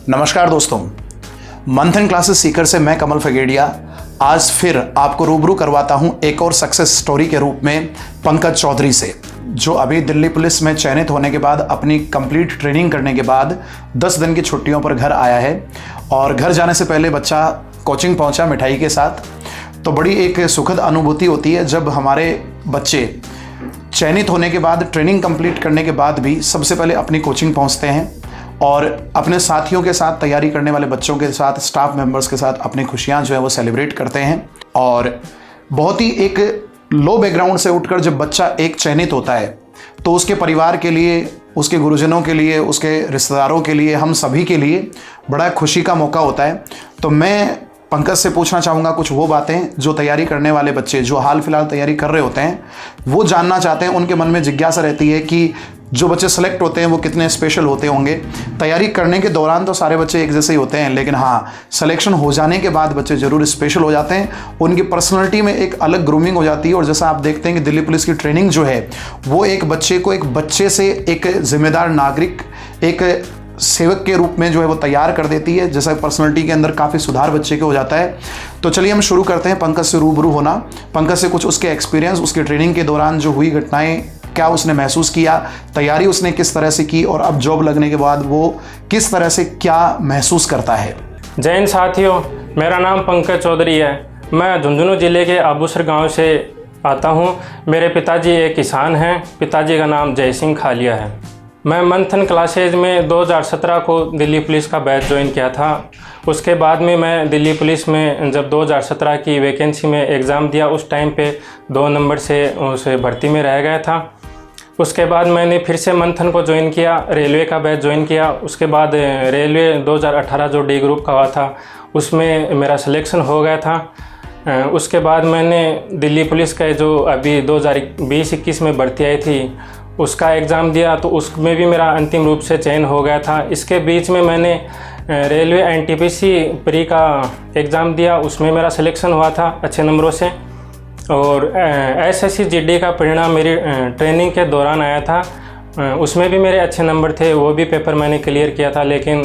नमस्कार दोस्तों, मंथन क्लासेस सीकर से मैं कमल फगेड़िया आज फिर आपको रूबरू करवाता हूं एक और सक्सेस स्टोरी के रूप में पंकज चौधरी से, जो अभी दिल्ली पुलिस में चयनित होने के बाद अपनी कंप्लीट ट्रेनिंग करने के बाद 10 दिन की छुट्टियों पर घर आया है। और घर जाने से पहले बच्चा कोचिंग पहुंचा मिठाई के साथ। तो बड़ी एक सुखद अनुभूति होती है जब हमारे बच्चे चयनित होने के बाद, ट्रेनिंग कंप्लीट करने के बाद भी सबसे पहले अपनी कोचिंग पहुंचते हैं और अपने साथियों के साथ, तैयारी करने वाले बच्चों के साथ, स्टाफ मेंबर्स के साथ अपनी खुशियां जो है वो सेलिब्रेट करते हैं। और बहुत ही एक लो बैकग्राउंड से उठकर जब बच्चा एक चयनित होता है तो उसके परिवार के लिए, उसके गुरुजनों के लिए, उसके रिश्तेदारों के लिए, हम सभी के लिए बड़ा खुशी का मौका होता है। तो मैं पंकज से पूछना चाहूँगा कुछ वो बातें जो तैयारी करने वाले बच्चे, जो हाल फिलहाल तैयारी कर रहे होते हैं, वो जानना चाहते हैं। उनके मन में जिज्ञासा रहती है कि जो बच्चे सेलेक्ट होते हैं वो कितने स्पेशल होते होंगे। तैयारी करने के दौरान तो सारे बच्चे एक जैसे ही होते हैं, लेकिन हाँ, सिलेक्शन हो जाने के बाद बच्चे ज़रूर स्पेशल हो जाते हैं। उनकी पर्सनैलिटी में एक अलग ग्रूमिंग हो जाती है। और जैसा आप देखते हैं कि दिल्ली पुलिस की ट्रेनिंग जो है वो एक बच्चे को एक बच्चे से एक जिम्मेदार नागरिक, एक सेवक के रूप में जो है वो तैयार कर देती है। जैसा पर्सनैलिटी के अंदर काफ़ी सुधार बच्चे के हो जाता है। तो चलिए हम शुरू करते हैं पंकज से रूबरू होना। पंकज से कुछ उसके एक्सपीरियंस, उसकी ट्रेनिंग के दौरान जो हुई घटनाएं, क्या उसने महसूस किया, तैयारी उसने किस तरह से की और अब जॉब लगने के बाद वो किस तरह से क्या महसूस करता है। जय हिंद साथियों, मेरा नाम पंकज चौधरी है। मैं झुंझुनू ज़िले के आबूसर गांव से आता हूं। मेरे पिताजी एक किसान हैं। पिताजी का नाम जय सिंह खालिया है। मैं मंथन क्लासेज में 2017 को दिल्ली पुलिस का बैच ज्वाइन किया था। उसके बाद में मैं दिल्ली पुलिस में जब 2017 की वैकेंसी में एग्ज़ाम दिया, उस टाइम पे 2 नंबर से उस भर्ती में रह गया था। उसके बाद मैंने फिर से मंथन को ज्वाइन किया, रेलवे का बैच ज्वाइन किया। उसके बाद रेलवे 2018 जो डी ग्रुप का हुआ था उसमें मेरा सिलेक्शन हो गया था। उसके बाद मैंने दिल्ली पुलिस का जो अभी 2020-21 में भर्ती आई थी उसका एग्ज़ाम दिया, तो उसमें भी मेरा अंतिम रूप से चयन हो गया था। इसके बीच में मैंने रेलवे एनटीपीसी प्री का एग्ज़ाम दिया, उसमें मेरा सिलेक्शन हुआ था अच्छे नंबरों से। और एसएससी जीडी का परिणाम मेरी ट्रेनिंग के दौरान आया था, उसमें भी मेरे अच्छे नंबर थे, वो भी पेपर मैंने क्लियर किया था। लेकिन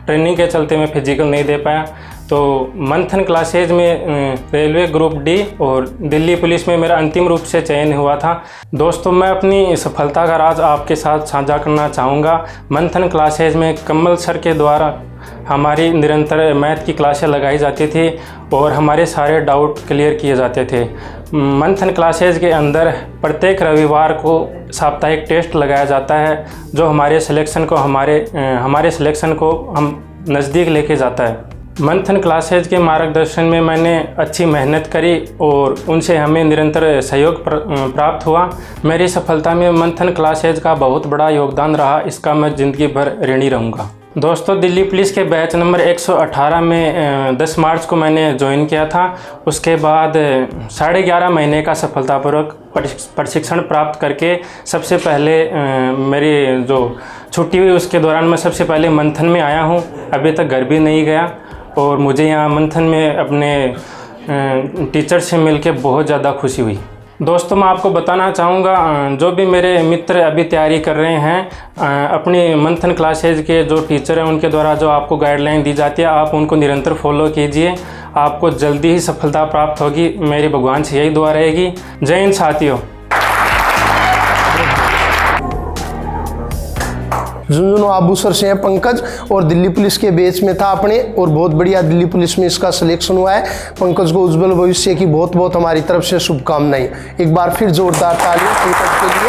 ट्रेनिंग के चलते मैं फिजिकल नहीं दे पाया। तो मंथन क्लासेज में रेलवे ग्रुप डी और दिल्ली पुलिस में मेरा अंतिम रूप से चयन हुआ था। दोस्तों, मैं अपनी सफलता का राज आपके साथ साझा करना चाहूँगा। मंथन क्लासेज में कमल सर के द्वारा हमारी निरंतर मैथ की क्लासें लगाई जाती थी और हमारे सारे डाउट क्लियर किए जाते थे। मंथन क्लासेज के अंदर प्रत्येक रविवार को साप्ताहिक टेस्ट लगाया जाता है, जो हमारे सिलेक्शन को हम नज़दीक लेके जाता है। मंथन क्लासेज के मार्गदर्शन में मैंने अच्छी मेहनत करी और उनसे हमें निरंतर सहयोग प्राप्त हुआ। मेरी सफलता में मंथन क्लासेज का बहुत बड़ा योगदान रहा, इसका मैं ज़िंदगी भर ऋणी रहूँगा। दोस्तों, दिल्ली पुलिस के बैच नंबर 118 में 10 मार्च को मैंने ज्वाइन किया था। उसके बाद 11.5 महीने का सफलतापूर्वक प्रशिक्षण प्राप्त करके सबसे पहले मेरी जो छुट्टी हुई उसके दौरान मैं सबसे पहले मंथन में आया हूँ। अभी तक घर भी नहीं गया और मुझे यहाँ मंथन में अपने टीचर से मिलके बहुत ज़्यादा खुशी हुई। दोस्तों, मैं आपको बताना चाहूँगा, जो भी मेरे मित्र अभी तैयारी कर रहे हैं, अपनी मंथन क्लासेज के जो टीचर हैं उनके द्वारा जो आपको गाइडलाइन दी जाती है, आप उनको निरंतर फॉलो कीजिए। आपको जल्दी ही सफलता प्राप्त होगी। मेरी भगवान से यही दुआ रहेगी। जय हिंद साथियों। झुंझुनू आबूसर से है पंकज और दिल्ली पुलिस के बैच में था अपने, और बहुत बढ़िया दिल्ली पुलिस में इसका सिलेक्शन हुआ है। पंकज को उज्जवल भविष्य की बहुत बहुत हमारी तरफ से शुभकामनाएं। एक बार फिर जोरदार तालियां पंकज के लिए।